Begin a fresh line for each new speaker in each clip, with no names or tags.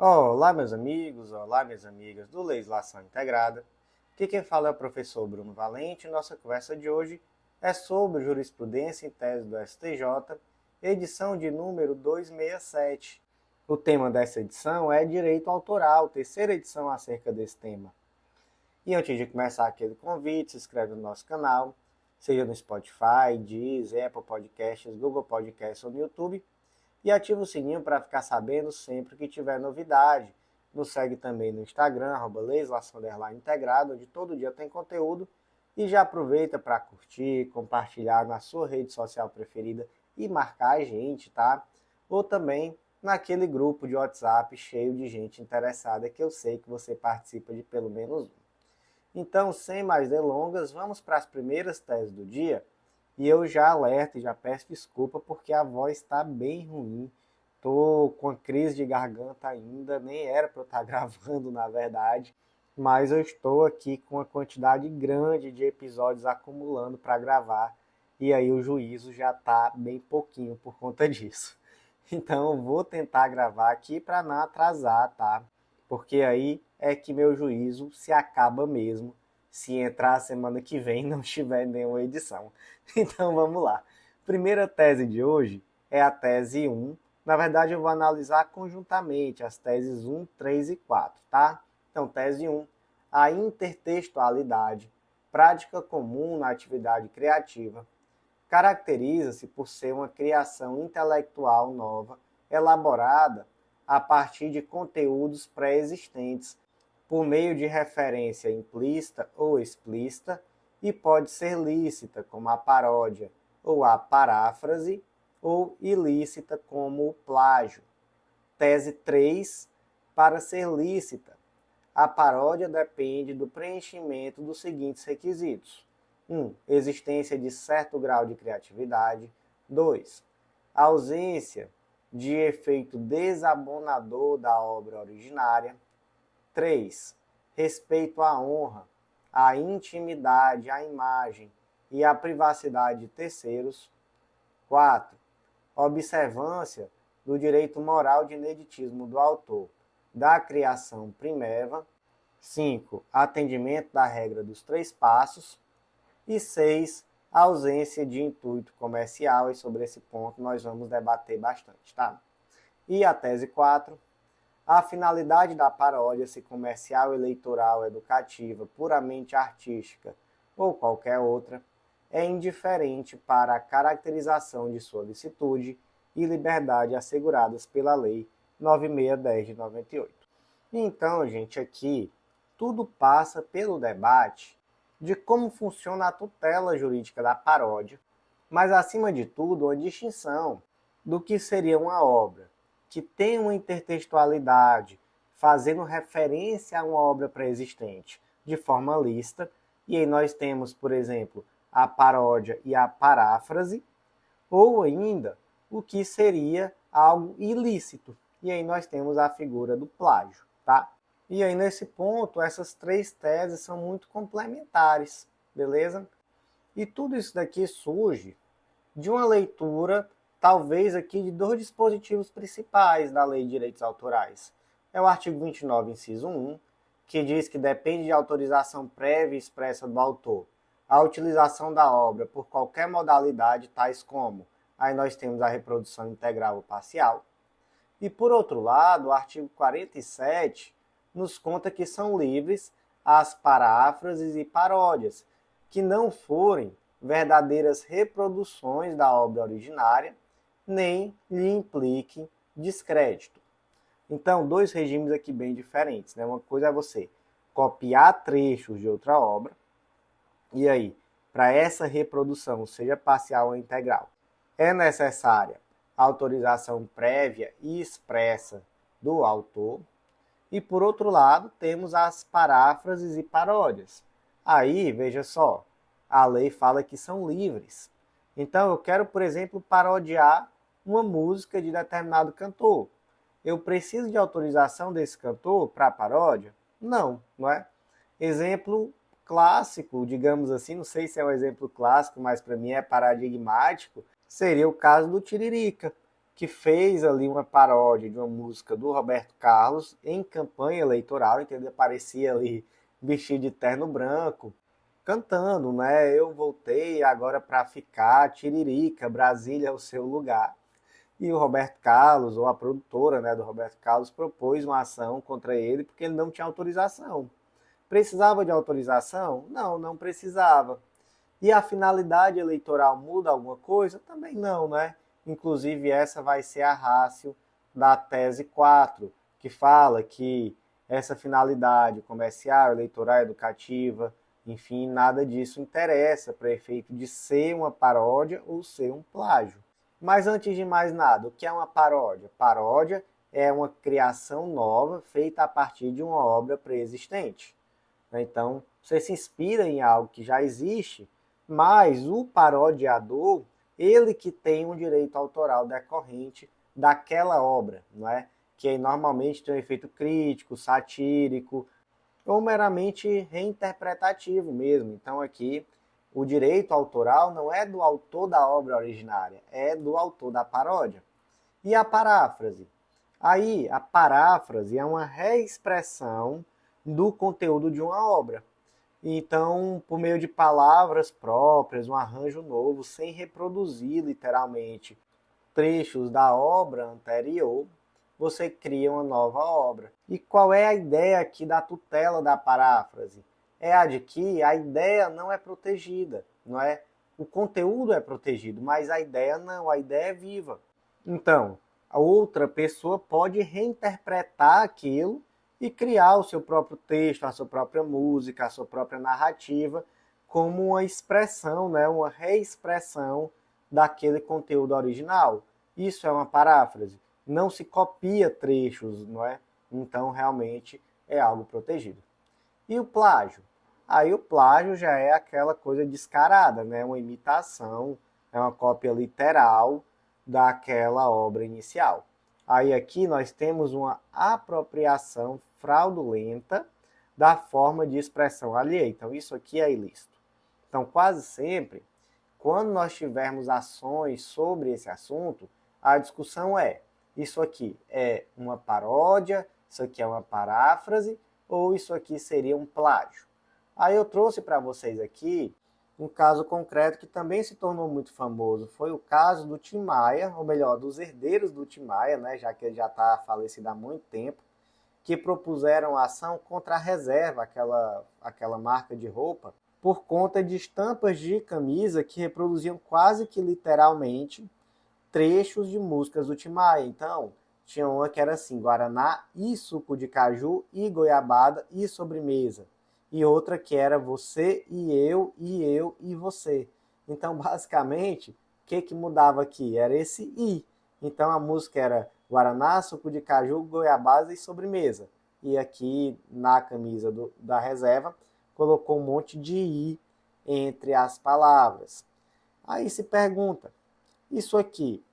Olá, meus amigos, olá, minhas amigas do Legislação Integrada. Aqui quem fala é o professor Bruno Valente e nossa conversa de hoje é sobre jurisprudência em tese do STJ, edição de número 267. O tema dessa edição é direito autoral, terceira edição acerca desse tema. E antes de começar aquele convite, se inscreve no nosso canal, seja no Spotify, Deezer, Apple Podcasts, Google Podcasts ou no YouTube, e ativa o sininho para ficar sabendo sempre que tiver novidade. Nos segue também no Instagram, @legislação_integrada, onde todo dia tem conteúdo. E já aproveita para curtir, compartilhar na sua rede social preferida e marcar a gente, tá? Ou também naquele grupo de WhatsApp cheio de gente interessada que eu sei que você participa de pelo menos um. Então, sem mais delongas, vamos para as primeiras teses do dia. E eu já alerto e já peço desculpa porque a voz está bem ruim. Tô com a crise de garganta ainda, nem era para eu estar gravando na verdade, mas eu estou aqui com uma quantidade grande de episódios acumulando para gravar e aí o juízo já está bem pouquinho por conta disso. Então eu vou tentar gravar aqui para não atrasar, tá? Porque aí é que meu juízo se acaba mesmo se entrar a semana que vem e não tiver nenhuma edição. Então vamos lá. Primeira tese de hoje é a tese 1. Na verdade eu vou analisar conjuntamente as teses 1, 3 e 4, tá? Então tese 1, a intertextualidade, prática comum na atividade criativa, caracteriza-se por ser uma criação intelectual nova, elaborada a partir de conteúdos pré-existentes, por meio de referência implícita ou explícita, e pode ser lícita, como a paródia, ou a paráfrase, ou ilícita, como o plágio. Tese 3. Para ser lícita, a paródia depende do preenchimento dos seguintes requisitos. 1. Existência de certo grau de criatividade. 2. Ausência de efeito desabonador da obra originária. 3. Respeito à honra, à intimidade, à imagem e à privacidade de terceiros. 4. Observância do direito moral de ineditismo do autor, da criação primeva. 5. Atendimento da regra dos 3 passos. E 6. Ausência de intuito comercial, e sobre esse ponto nós vamos debater bastante, tá? E a tese 4. A finalidade da paródia, se comercial, eleitoral, educativa, puramente artística ou qualquer outra, é indiferente para a caracterização de sua licitude e liberdade asseguradas pela Lei 9610 de 98. Então, gente, aqui tudo passa pelo debate de como funciona a tutela jurídica da paródia, mas, acima de tudo, uma distinção do que seria uma obra que tem uma intertextualidade, fazendo referência a uma obra pré-existente de forma lícita, e aí nós temos, por exemplo, a paródia e a paráfrase, ou ainda o que seria algo ilícito, e aí nós temos a figura do plágio, tá? E aí nesse ponto, essas 3 teses são muito complementares, beleza? E tudo isso daqui surge de uma leitura talvez aqui de 2 dispositivos principais da Lei de Direitos Autorais. É o artigo 29, inciso 1, que diz que depende de autorização prévia e expressa do autor a utilização da obra por qualquer modalidade, tais como, aí nós temos a reprodução integral ou parcial. E por outro lado, o artigo 47 nos conta que são livres as paráfrases e paródias, que não forem verdadeiras reproduções da obra originária, nem lhe implique descrédito. Então, 2 regimes aqui bem diferentes, né? Uma coisa é você copiar trechos de outra obra, e aí, para essa reprodução, seja parcial ou integral, é necessária autorização prévia e expressa do autor. E por outro lado, temos as paráfrases e paródias. Aí, veja só, a lei fala que são livres. Então, eu quero, por exemplo, parodiar uma música de determinado cantor. Eu preciso de autorização desse cantor para a paródia? Não, não é? Exemplo clássico, digamos assim, não sei se é um exemplo clássico, mas para mim é paradigmático, seria o caso do Tiririca, que fez ali uma paródia de uma música do Roberto Carlos em campanha eleitoral, entendeu? Aparecia ali vestido de terno branco, cantando, né? Eu voltei agora para ficar, Tiririca, Brasília é o seu lugar. E o Roberto Carlos, ou a produtora, né, do Roberto Carlos, propôs uma ação contra ele porque ele não tinha autorização. Precisava de autorização? Não, não precisava. E a finalidade eleitoral muda alguma coisa? Também não, né? Inclusive, essa vai ser a ratio da tese 4, que fala que essa finalidade comercial, eleitoral, educativa, enfim, nada disso interessa para efeito de ser uma paródia ou ser um plágio. Mas antes de mais nada, o que é uma paródia? Paródia é uma criação nova feita a partir de uma obra pré-existente. Então, você se inspira em algo que já existe, mas o parodiador, ele que tem um direito autoral decorrente daquela obra, não é? Que normalmente tem um efeito crítico, satírico, ou meramente reinterpretativo mesmo. Então aqui o direito autoral não é do autor da obra originária, é do autor da paródia. E a paráfrase? Aí, a paráfrase é uma reexpressão do conteúdo de uma obra. Então, por meio de palavras próprias, um arranjo novo, sem reproduzir literalmente trechos da obra anterior, você cria uma nova obra. E qual é a ideia aqui da tutela da paráfrase? É a de que a ideia não é protegida, não é? O conteúdo é protegido, mas a ideia não, a ideia é viva. Então, a outra pessoa pode reinterpretar aquilo e criar o seu próprio texto, a sua própria música, a sua própria narrativa, como uma expressão, né, uma reexpressão daquele conteúdo original. Isso é uma paráfrase. Não se copia trechos, não é? Então, realmente, é algo protegido. E o plágio? Aí o plágio já é aquela coisa descarada, né? Uma imitação, é uma cópia literal daquela obra inicial. Aí aqui nós temos uma apropriação fraudulenta da forma de expressão alheia. Então isso aqui é ilícito. Então quase sempre, quando nós tivermos ações sobre esse assunto, a discussão é: isso aqui é uma paródia, isso aqui é uma paráfrase, ou isso aqui seria um plágio? Aí eu trouxe para vocês aqui um caso concreto que também se tornou muito famoso. Foi o caso do Tim Maia, ou melhor, dos herdeiros do Tim Maia, né, já que ele já está falecido há muito tempo, que propuseram ação contra a Reserva, aquela marca de roupa, por conta de estampas de camisa que reproduziam quase que literalmente trechos de músicas do Tim Maia. Então, tinha uma que era assim: Guaraná e suco de caju e goiabada e sobremesa. E outra que era você e eu e você. Então, basicamente, o que mudava aqui? Era esse i. Então, a música era Guaraná, suco de caju, goiabada e sobremesa. E aqui, na camisa da Reserva, colocou um monte de i entre as palavras. Aí se pergunta, isso aqui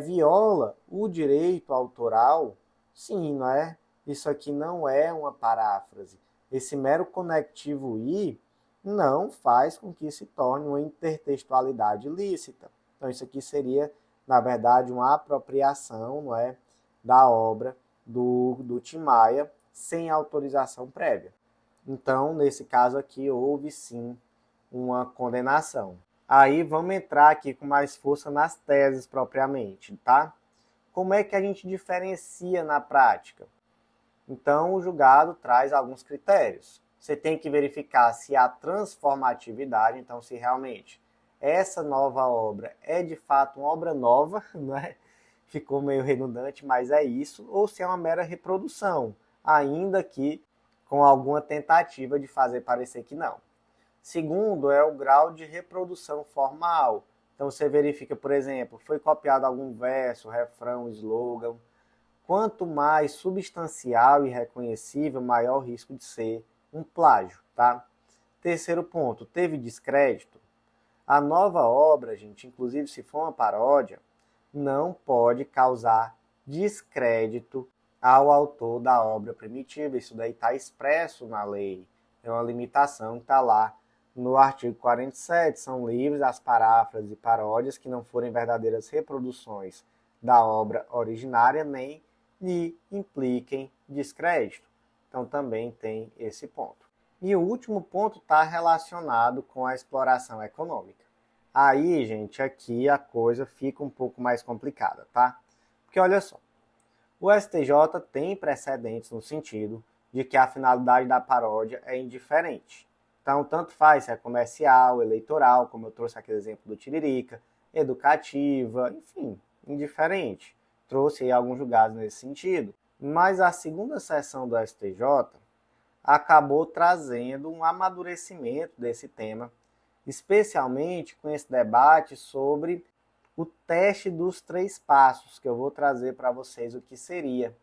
viola o direito autoral? Sim, não é? Isso aqui não é uma paráfrase. Esse mero conectivo i não faz com que se torne uma intertextualidade lícita. Então isso aqui seria, na verdade, uma apropriação, não é, da obra do Tim Maia sem autorização prévia. Então, nesse caso aqui, houve sim uma condenação. Aí vamos entrar aqui com mais força nas teses propriamente, tá? Como é que a gente diferencia na prática? Então, o julgado traz alguns critérios. Você tem que verificar se há transformatividade, então se realmente essa nova obra é de fato uma obra nova, né? Ficou meio redundante, mas é isso, ou se é uma mera reprodução, ainda que com alguma tentativa de fazer parecer que não. Segundo é o grau de reprodução formal. Então você verifica, por exemplo, foi copiado algum verso, refrão, slogan. Quanto mais substancial e reconhecível, maior o risco de ser um plágio, tá? Terceiro ponto, teve descrédito? A nova obra, gente, inclusive se for uma paródia, não pode causar descrédito ao autor da obra primitiva. Isso daí está expresso na lei. É uma limitação que está lá no artigo 47. São livres as paráfrases e paródias que não forem verdadeiras reproduções da obra originária, nem lhe impliquem descrédito. Então também tem esse ponto. E o último ponto está relacionado com a exploração econômica. Aí, gente, aqui a coisa fica um pouco mais complicada, tá? Porque olha só, o STJ tem precedentes no sentido de que a finalidade da paródia é indiferente. Então, tanto faz se é comercial, eleitoral, como eu trouxe aquele exemplo do Tiririca, educativa, enfim, indiferente. Trouxe aí alguns julgados nesse sentido. Mas a segunda sessão do STJ acabou trazendo um amadurecimento desse tema, especialmente com esse debate sobre o teste dos 3 passos, que eu vou trazer para vocês o que seria,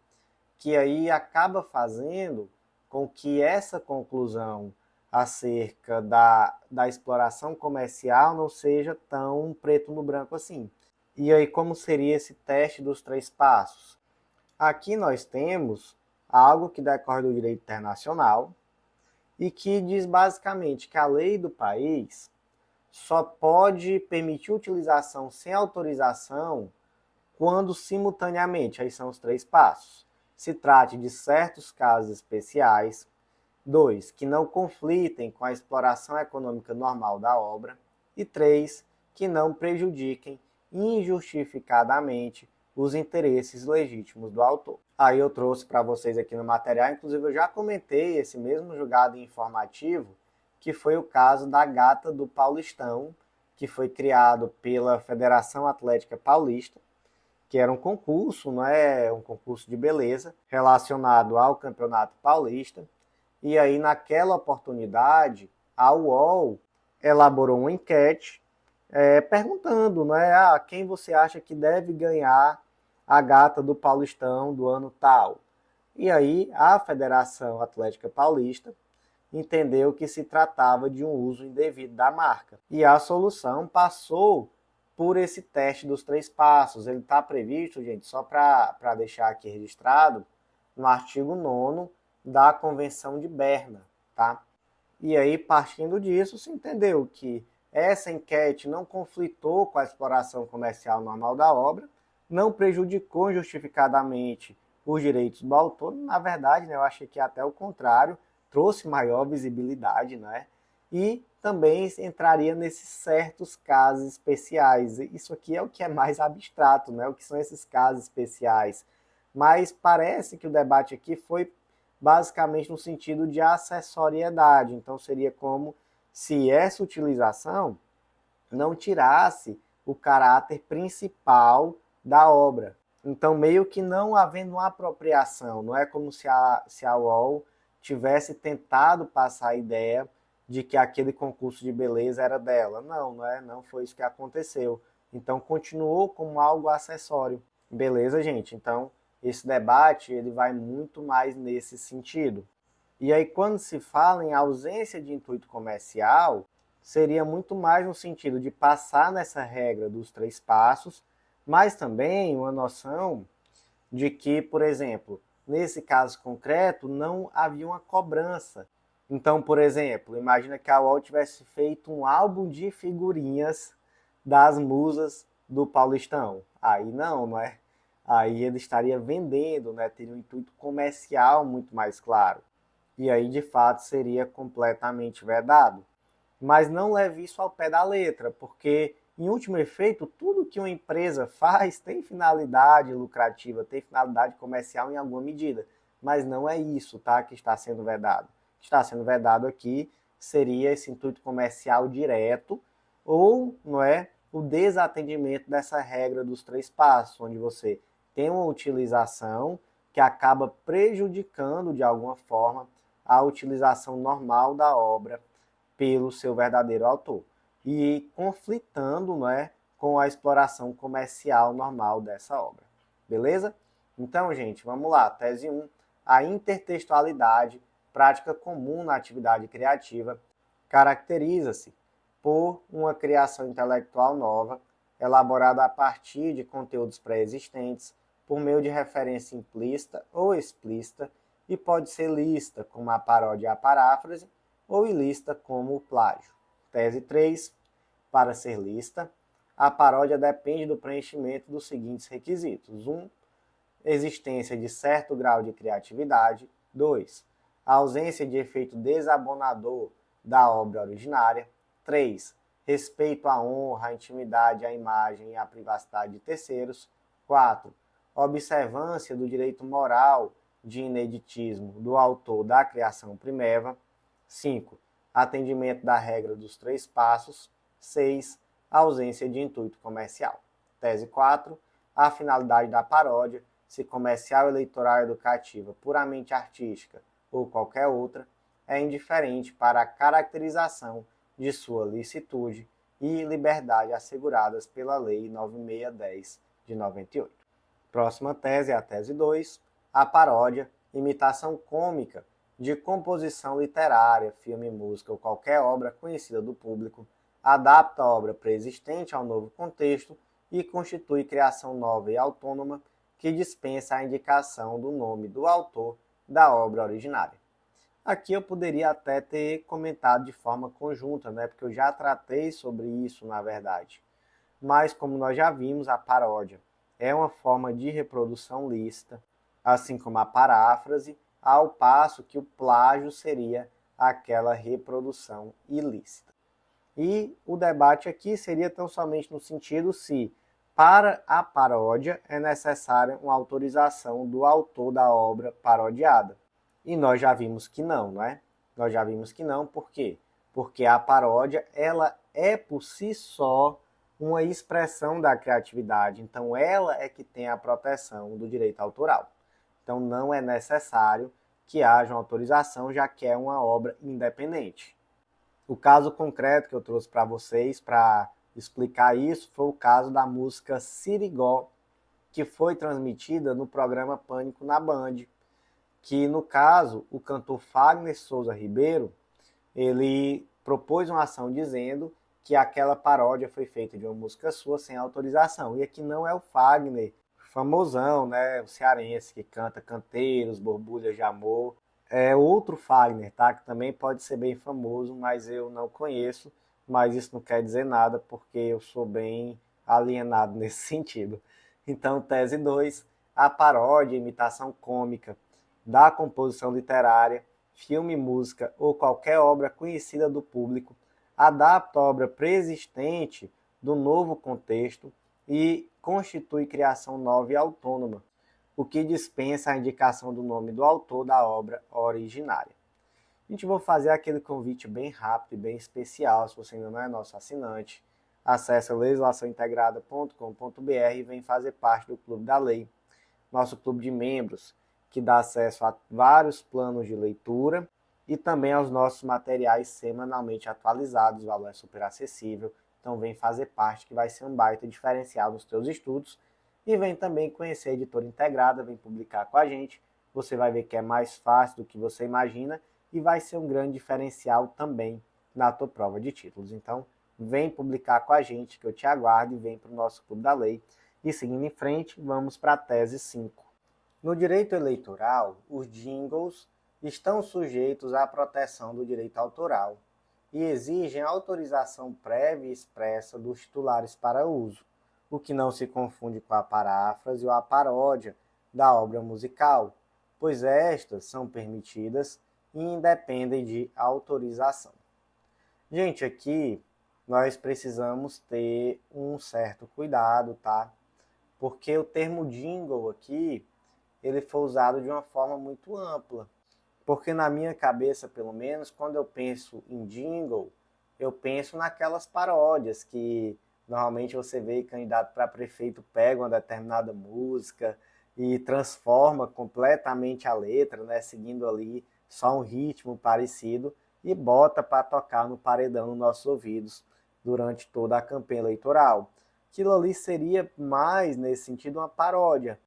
que aí acaba fazendo com que essa conclusão acerca da exploração comercial não seja tão preto no branco assim. E aí como seria esse teste dos 3 passos? Aqui nós temos algo que decorre do direito internacional e que diz basicamente que a lei do país só pode permitir utilização sem autorização quando simultaneamente, aí são os 3 passos, se trate de certos casos especiais, 2, que não conflitem com a exploração econômica normal da obra, e 3, que não prejudiquem injustificadamente os interesses legítimos do autor. Aí eu trouxe para vocês aqui no material, inclusive eu já comentei esse mesmo julgado informativo, que foi o caso da Gata do Paulistão, que foi criado pela Federação Atlética Paulista, que era um concurso, não é, um concurso de beleza relacionado ao Campeonato Paulista. E aí naquela oportunidade, a UOL elaborou uma enquete perguntando, né, quem você acha que deve ganhar a Gata do Paulistão do ano tal. E aí a Federação Atlética Paulista entendeu que se tratava de um uso indevido da marca. E a solução passou por esse teste dos 3 passos. Ele está previsto, gente, só para deixar aqui registrado, no artigo 9º da Convenção de Berna, tá? E aí, partindo disso, se entendeu que essa enquete não conflitou com a exploração comercial normal da obra, não prejudicou injustificadamente os direitos do autor. Na verdade, né, eu achei que até o contrário, trouxe maior visibilidade, né? E também entraria nesses certos casos especiais. Isso aqui é o que é mais abstrato, né? O que são esses casos especiais. Mas parece que o debate aqui foi basicamente no sentido de acessoriedade. Então seria como se essa utilização não tirasse o caráter principal da obra. Então meio que não havendo uma apropriação, não é como se a UOL tivesse tentado passar a ideia de que aquele concurso de beleza era dela. Não foi isso que aconteceu. Então continuou como algo acessório. Beleza, gente? Então esse debate ele vai muito mais nesse sentido. E aí quando se fala em ausência de intuito comercial, seria muito mais no sentido de passar nessa regra dos 3 passos, mas também uma noção de que, por exemplo, nesse caso concreto, não havia uma cobrança. Então, por exemplo, imagina que a UOL tivesse feito um álbum de figurinhas das musas do Paulistão. Aí não é? Aí ele estaria vendendo, né? Teria um intuito comercial muito mais claro. E aí, de fato, seria completamente vedado. Mas não leve isso ao pé da letra, porque, em último efeito, tudo que uma empresa faz tem finalidade lucrativa, tem finalidade comercial em alguma medida. Mas não é isso, tá, que está sendo vedado. O que está sendo vedado aqui seria esse intuito comercial direto ou, não é, o desatendimento dessa regra dos 3 passos, onde você tem uma utilização que acaba prejudicando, de alguma forma, a utilização normal da obra pelo seu verdadeiro autor e conflitando, né, com a exploração comercial normal dessa obra. Beleza? Então, gente, vamos lá. Tese 1. A intertextualidade, prática comum na atividade criativa, caracteriza-se por uma criação intelectual nova, elaborada a partir de conteúdos pré-existentes, por meio de referência implícita ou explícita, e pode ser lícita, como a paródia e a paráfrase, ou ilícita, como o plágio. Tese 3. Para ser lícita, a paródia depende do preenchimento dos seguintes requisitos. 1. Existência de certo grau de criatividade. 2. A ausência de efeito desabonador da obra originária. 3. Respeito à honra, à intimidade, à imagem e à privacidade de terceiros. 4. Observância do direito moral de ineditismo do autor da criação primeva. 5. Atendimento da regra dos 3 passos. 6. Ausência de intuito comercial. Tese 4. A finalidade da paródia, se comercial, eleitoral, educativa, puramente artística ou qualquer outra, é indiferente para a caracterização de sua licitude e liberdade asseguradas pela Lei 9610 de 98. Próxima tese é a tese 2. A paródia, imitação cômica de composição literária, filme, música ou qualquer obra conhecida do público, adapta a obra preexistente ao novo contexto e constitui criação nova e autônoma que dispensa a indicação do nome do autor da obra originária. Aqui eu poderia até ter comentado de forma conjunta, né? Porque eu já tratei sobre isso, na verdade. Mas, como nós já vimos, a paródia é uma forma de reprodução lícita, assim como a paráfrase, ao passo que o plágio seria aquela reprodução ilícita. E o debate aqui seria tão somente no sentido se, para a paródia, é necessária uma autorização do autor da obra parodiada. E nós já vimos que não, não é? Nós já vimos que não, por quê? Porque a paródia, ela é por si só uma expressão da criatividade. Então, ela é que tem a proteção do direito autoral. Então, não é necessário que haja uma autorização, já que é uma obra independente. O caso concreto que eu trouxe para vocês para explicar isso foi o caso da música Sirigó, que foi transmitida no programa Pânico na Band, que no caso o cantor Fagner Souza Ribeiro, ele propôs uma ação dizendo que aquela paródia foi feita de uma música sua sem autorização. E aqui não é o Fagner, famosão, né, o cearense que canta Canteiros, Borbulhas de Amor. É outro Fagner, tá? Que também pode ser bem famoso, mas eu não conheço. Mas isso não quer dizer nada, porque eu sou bem alienado nesse sentido. Então, tese 2, a paródia, imitação cômica da composição literária, filme, música ou qualquer obra conhecida do público, adapta a obra preexistente do novo contexto e constitui criação nova e autônoma, o que dispensa a indicação do nome do autor da obra originária. A gente vai fazer aquele convite bem rápido e bem especial, se você ainda não é nosso assinante. Acesse legislaçãointegrada.com.br e vem fazer parte do Clube da Lei, nosso clube de membros, que dá acesso a vários planos de leitura e também aos nossos materiais semanalmente atualizados. O valor é super acessível, então vem fazer parte, que vai ser um baita diferencial nos teus estudos. E vem também conhecer a Editora Integrada, vem publicar com a gente. Você vai ver que é mais fácil do que você imagina e vai ser um grande diferencial também na tua prova de títulos. Então, vem publicar com a gente, que eu te aguardo, e vem para o nosso Clube da Lei. E seguindo em frente, vamos para a tese 5. No direito eleitoral, os jingles estão sujeitos à proteção do direito autoral e exigem autorização prévia e expressa dos titulares para uso, o que não se confunde com a paráfrase ou a paródia da obra musical, pois estas são permitidas e independem de autorização. Gente, aqui nós precisamos ter um certo cuidado, tá? Porque o termo jingle aqui, ele foi usado de uma forma muito ampla. Porque na minha cabeça, pelo menos, quando eu penso em jingle, eu penso naquelas paródias que normalmente você vê candidato para prefeito pega uma determinada música e transforma completamente a letra, né, seguindo ali só um ritmo parecido e bota para tocar no paredão nos nossos ouvidos durante toda a campanha eleitoral. Aquilo ali seria mais, nesse sentido, uma paródia,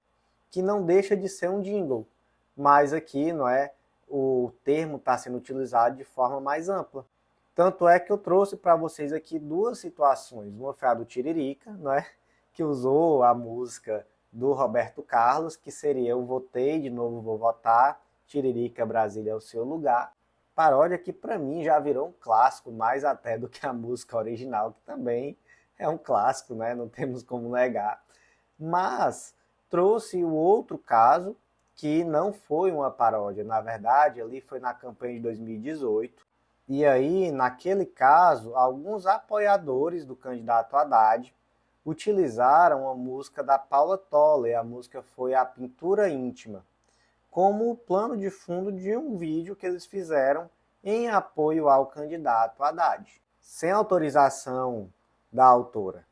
que não deixa de ser um jingle, mas aqui, não é, o termo está sendo utilizado de forma mais ampla. Tanto é que eu trouxe para vocês aqui duas situações. Uma foi a do Tiririca, não é, que usou a música do Roberto Carlos, que seria Eu Votei, de novo vou votar, Tiririca, Brasília é o seu lugar. Paródia que para mim já virou um clássico, mais até do que a música original, que também é um clássico, né? Não temos como negar. Mas trouxe o outro caso, que não foi uma paródia. Na verdade, ali foi na campanha de 2018. E aí, naquele caso, alguns apoiadores do candidato Haddad utilizaram a música da Paula Toller, a música foi A Pintura Íntima, como plano de fundo de um vídeo que eles fizeram em apoio ao candidato Haddad, sem autorização da autora.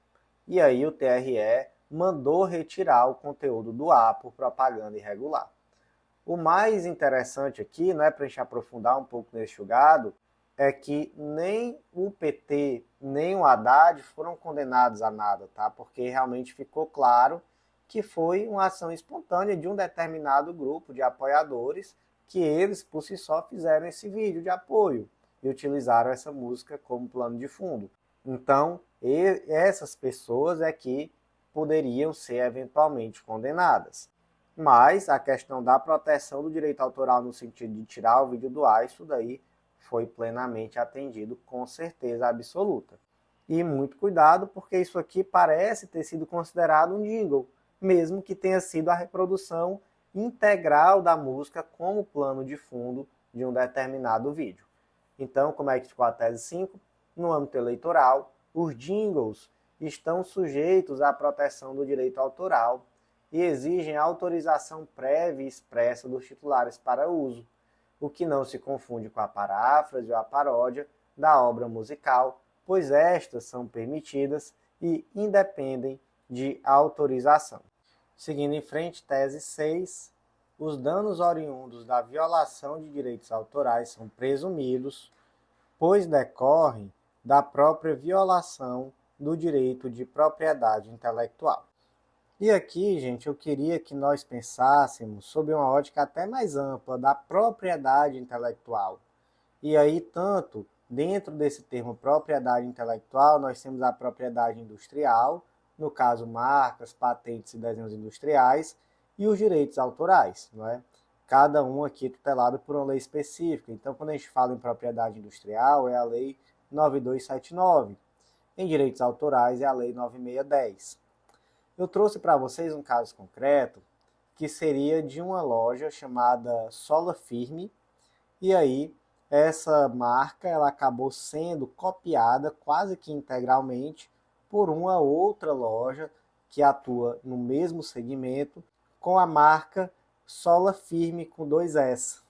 E aí o TRE mandou retirar o conteúdo do ar por propaganda irregular. O mais interessante aqui, né, para a gente aprofundar um pouco nesse julgado, é que nem o PT nem o Haddad foram condenados a nada, tá? Porque realmente ficou claro que foi uma ação espontânea de um determinado grupo de apoiadores que eles, por si só, fizeram esse vídeo de apoio e utilizaram essa música como plano de fundo. Então, essas pessoas é que poderiam ser eventualmente condenadas. Mas a questão da proteção do direito autoral no sentido de tirar o vídeo do ar, isso daí foi plenamente atendido, com certeza absoluta. E muito cuidado, porque isso aqui parece ter sido considerado um jingle, mesmo que tenha sido a reprodução integral da música como plano de fundo de um determinado vídeo. Então, como é que ficou a tese 5? No âmbito eleitoral, os jingles estão sujeitos à proteção do direito autoral e exigem autorização prévia e expressa dos titulares para uso, o que não se confunde com a paráfrase ou a paródia da obra musical, pois estas são permitidas e independem de autorização. Seguindo em frente, tese 6, os danos oriundos da violação de direitos autorais são presumidos, pois decorrem da própria violação do direito de propriedade intelectual. E aqui, gente, eu queria que nós pensássemos sob uma ótica até mais ampla da propriedade intelectual. E aí, tanto dentro desse termo propriedade intelectual, nós temos a propriedade industrial, no caso marcas, patentes e desenhos industriais, e os direitos autorais, não é? Cada um aqui tutelado por uma lei específica. Então, quando a gente fala em propriedade industrial, é a lei 9279. Em direitos autorais, é a lei 9610. Eu trouxe para vocês um caso concreto, que seria de uma loja chamada Sola Firme, e aí essa marca ela acabou sendo copiada quase que integralmente por uma outra loja que atua no mesmo segmento com a marca Sola Firme com 2 S,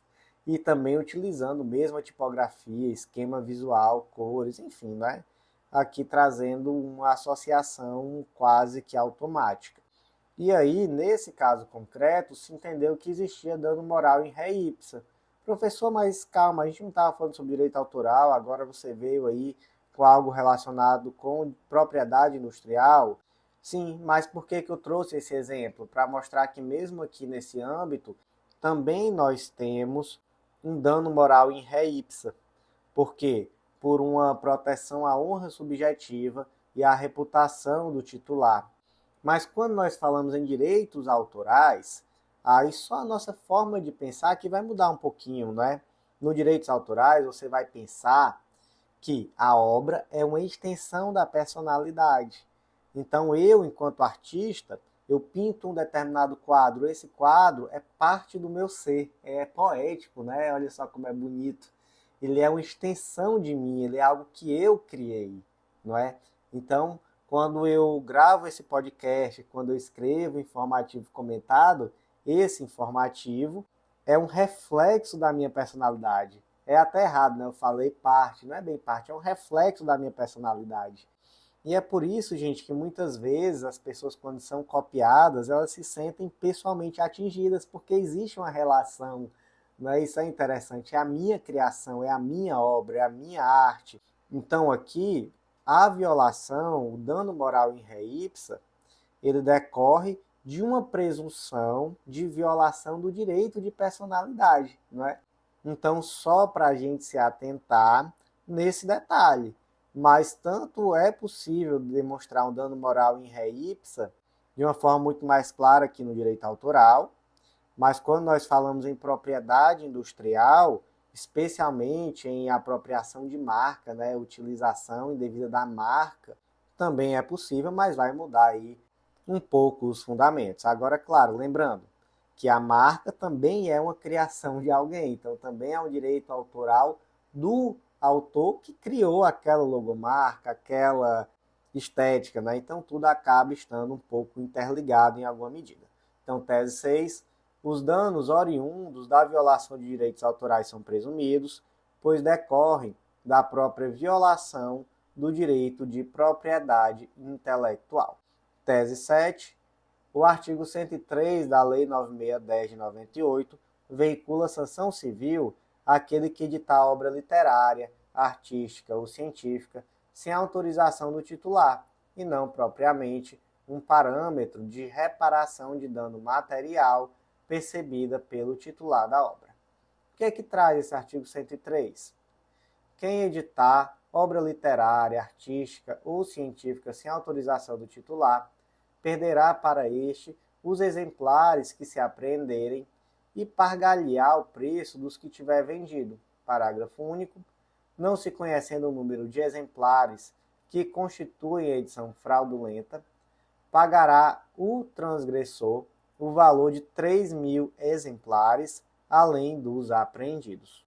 e também utilizando a mesma tipografia, esquema visual, cores, enfim, né? Aqui trazendo uma associação quase que automática. E aí, nesse caso concreto, se entendeu que existia dano moral em ré ipsa. Professor, mas calma, a gente não estava falando sobre direito autoral, agora você veio aí com algo relacionado com propriedade industrial. Sim, mas por que eu trouxe esse exemplo? Para mostrar que mesmo aqui nesse âmbito, também nós temos um dano moral em ré ipsa. Por quê? Por uma proteção à honra subjetiva e à reputação do titular. Mas quando nós falamos em direitos autorais, aí só a nossa forma de pensar que vai mudar um pouquinho, né? No direitos autorais, você vai pensar que a obra é uma extensão da personalidade. Então eu, enquanto artista, eu pinto um determinado quadro. Esse quadro é parte do meu ser, é poético, né? Olha só como é bonito. Ele é uma extensão de mim, ele é algo que eu criei, não é? Então, quando eu gravo esse podcast, quando eu escrevo informativo comentado, esse informativo é um reflexo da minha personalidade. É até errado, né? Eu falei parte, não é bem parte, é um reflexo da minha personalidade. E é por isso, gente, que muitas vezes as pessoas, quando são copiadas, elas se sentem pessoalmente atingidas, porque existe uma relação. Né? Isso é interessante, é a minha criação, é a minha obra, é a minha arte. Então aqui, a violação, o dano moral em ré ipsa, ele decorre de uma presunção de violação do direito de personalidade. Não é? Então, só para a gente se atentar nesse detalhe. Mas tanto é possível demonstrar um dano moral em ré ipsa de uma forma muito mais clara aqui no direito autoral, mas quando nós falamos em propriedade industrial, especialmente em apropriação de marca, né, utilização indevida da marca também é possível, mas vai mudar aí um pouco os fundamentos. Agora, claro, lembrando que a marca também é uma criação de alguém, então também é um direito autoral do autor que criou aquela logomarca, aquela estética, né? Então tudo acaba estando um pouco interligado em alguma medida. Então, tese 6, os danos oriundos da violação de direitos autorais são presumidos, pois decorrem da própria violação do direito de propriedade intelectual. Tese 7, o artigo 103 da Lei 9610 de 98 veicula sanção civil àquele que editar obra literária, artística ou científica sem autorização do titular, e não propriamente um parâmetro de reparação de dano material percebida pelo titular da obra. O que é que traz esse artigo 103? Quem editar obra literária, artística ou científica sem autorização do titular perderá para este os exemplares que se apreenderem e pagar-lhe-á o preço dos que tiver vendido. Parágrafo único. Não se conhecendo o número de exemplares que constituem a edição fraudulenta, pagará o transgressor o valor de 3.000 exemplares, além dos apreendidos.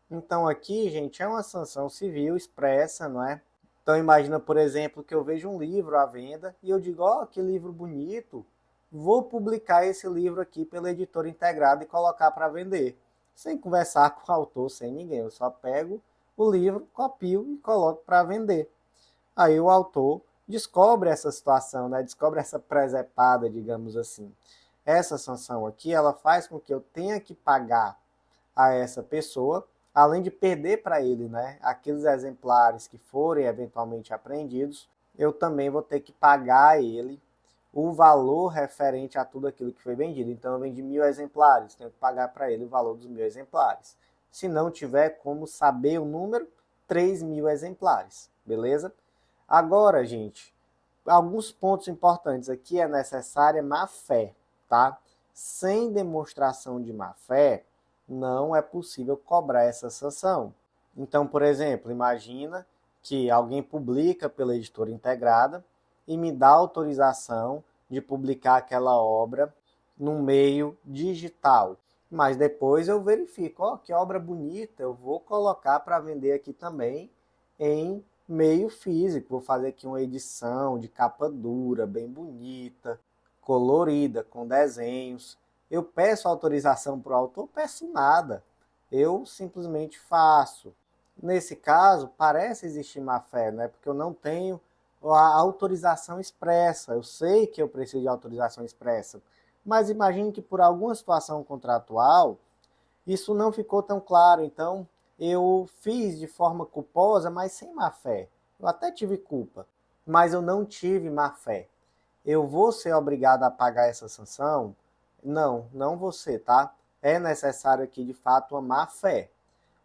Então aqui, gente, é uma sanção civil expressa, não é? Então imagina, por exemplo, que eu vejo um livro à venda e eu digo, ó, que livro bonito, vou publicar esse livro aqui pela editora integrada e colocar para vender. Sem conversar com o autor, sem ninguém. Eu só pego o livro, copio e coloco para vender. Aí o autor descobre essa situação, né? Descobre essa presepada, digamos assim. Essa sanção aqui, ela faz com que eu tenha que pagar a essa pessoa, além de perder para ele, né, aqueles exemplares que forem eventualmente apreendidos, eu também vou ter que pagar a ele o valor referente a tudo aquilo que foi vendido. Então eu vendi 1.000 exemplares, tenho que pagar para ele o valor dos 1.000 exemplares. Se não tiver como saber o número, 3.000 exemplares, beleza? Agora, gente, alguns pontos importantes aqui é necessária má-fé, tá? Sem demonstração de má-fé, não é possível cobrar essa sanção. Então, por exemplo, imagina que alguém publica pela editora integrada e me dá autorização de publicar aquela obra no meio digital. Mas depois eu verifico, ó, que obra bonita, eu vou colocar para vender aqui também em meio físico. Vou fazer aqui uma edição de capa dura, bem bonita, colorida, com desenhos. Eu peço autorização para o autor? Peço nada. Eu simplesmente faço. Nesse caso, parece existir má-fé, né? Porque eu não tenho a autorização expressa. Eu sei que eu preciso de autorização expressa. Mas imagine que por alguma situação contratual, isso não ficou tão claro. Então, eu fiz de forma culposa, mas sem má-fé. Eu até tive culpa, mas eu não tive má-fé. Eu vou ser obrigado a pagar essa sanção? Não, não você, tá? É necessário aqui, de fato, uma má-fé.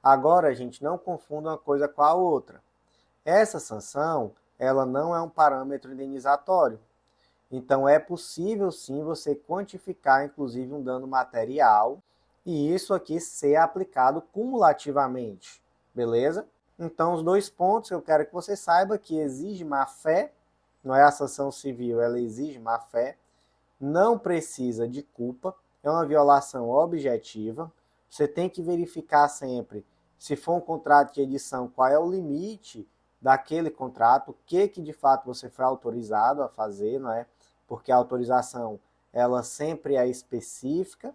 Agora, gente, não confunda uma coisa com a outra. Essa sanção, ela não é um parâmetro indenizatório. Então, é possível, sim, você quantificar, inclusive, um dano material e isso aqui ser aplicado cumulativamente, beleza? Então, os dois pontos que eu quero que você saiba que exige má-fé, não é a sanção civil, ela exige má-fé, não precisa de culpa, é uma violação objetiva. Você tem que verificar sempre, se for um contrato de edição, qual é o limite daquele contrato, o que de fato você foi autorizado a fazer, não é? Porque a autorização, ela sempre é específica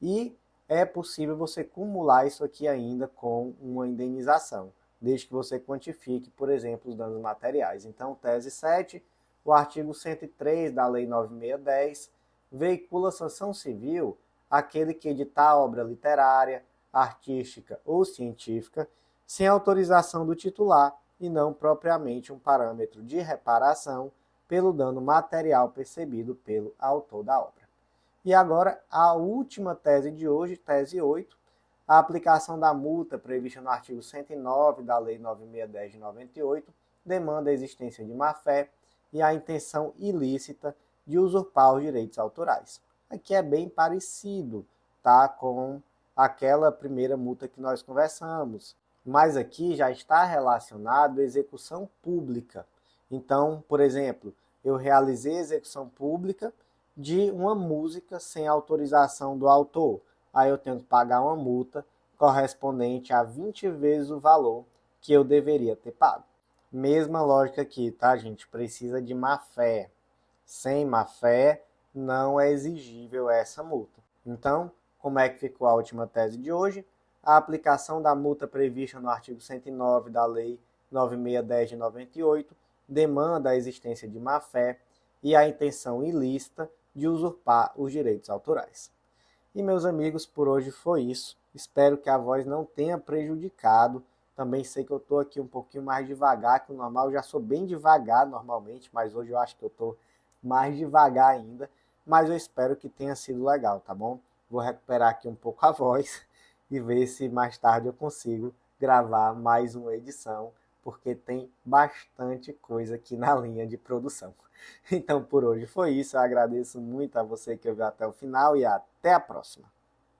e é possível você acumular isso aqui ainda com uma indenização, desde que você quantifique, por exemplo, os danos materiais. Então, tese 7, o artigo 103 da Lei 9610 veicula sanção civil àquele que editar obra literária, artística ou científica sem autorização do titular e não propriamente um parâmetro de reparação pelo dano material percebido pelo autor da obra. E agora, a última tese de hoje, tese 8, a aplicação da multa prevista no artigo 109 da Lei 9610 de 98 demanda a existência de má-fé e a intenção ilícita de usurpar os direitos autorais. Aqui é bem parecido, tá, com aquela primeira multa que nós conversamos, mas aqui já está relacionado à execução pública. Então, por exemplo, eu realizei execução pública de uma música sem autorização do autor. Aí eu tenho que pagar uma multa correspondente a 20 vezes o valor que eu deveria ter pago. Mesma lógica aqui, tá, gente? Precisa de má-fé. Sem má-fé, não é exigível essa multa. Então, como é que ficou a última tese de hoje? A aplicação da multa prevista no artigo 109 da Lei 9610 de 98 demanda a existência de má-fé e a intenção ilícita de usurpar os direitos autorais. E, meus amigos, por hoje foi isso. Espero que a voz não tenha prejudicado. Também sei que eu estou aqui um pouquinho mais devagar que o normal. Eu já sou bem devagar normalmente, mas hoje eu acho que eu estou mais devagar ainda. Mas eu espero que tenha sido legal, tá bom? Vou recuperar aqui um pouco a voz e ver se mais tarde eu consigo gravar mais uma edição, porque tem bastante coisa aqui na linha de produção. Então, por hoje foi isso. Eu agradeço muito a você que ouviu até o final e até a próxima.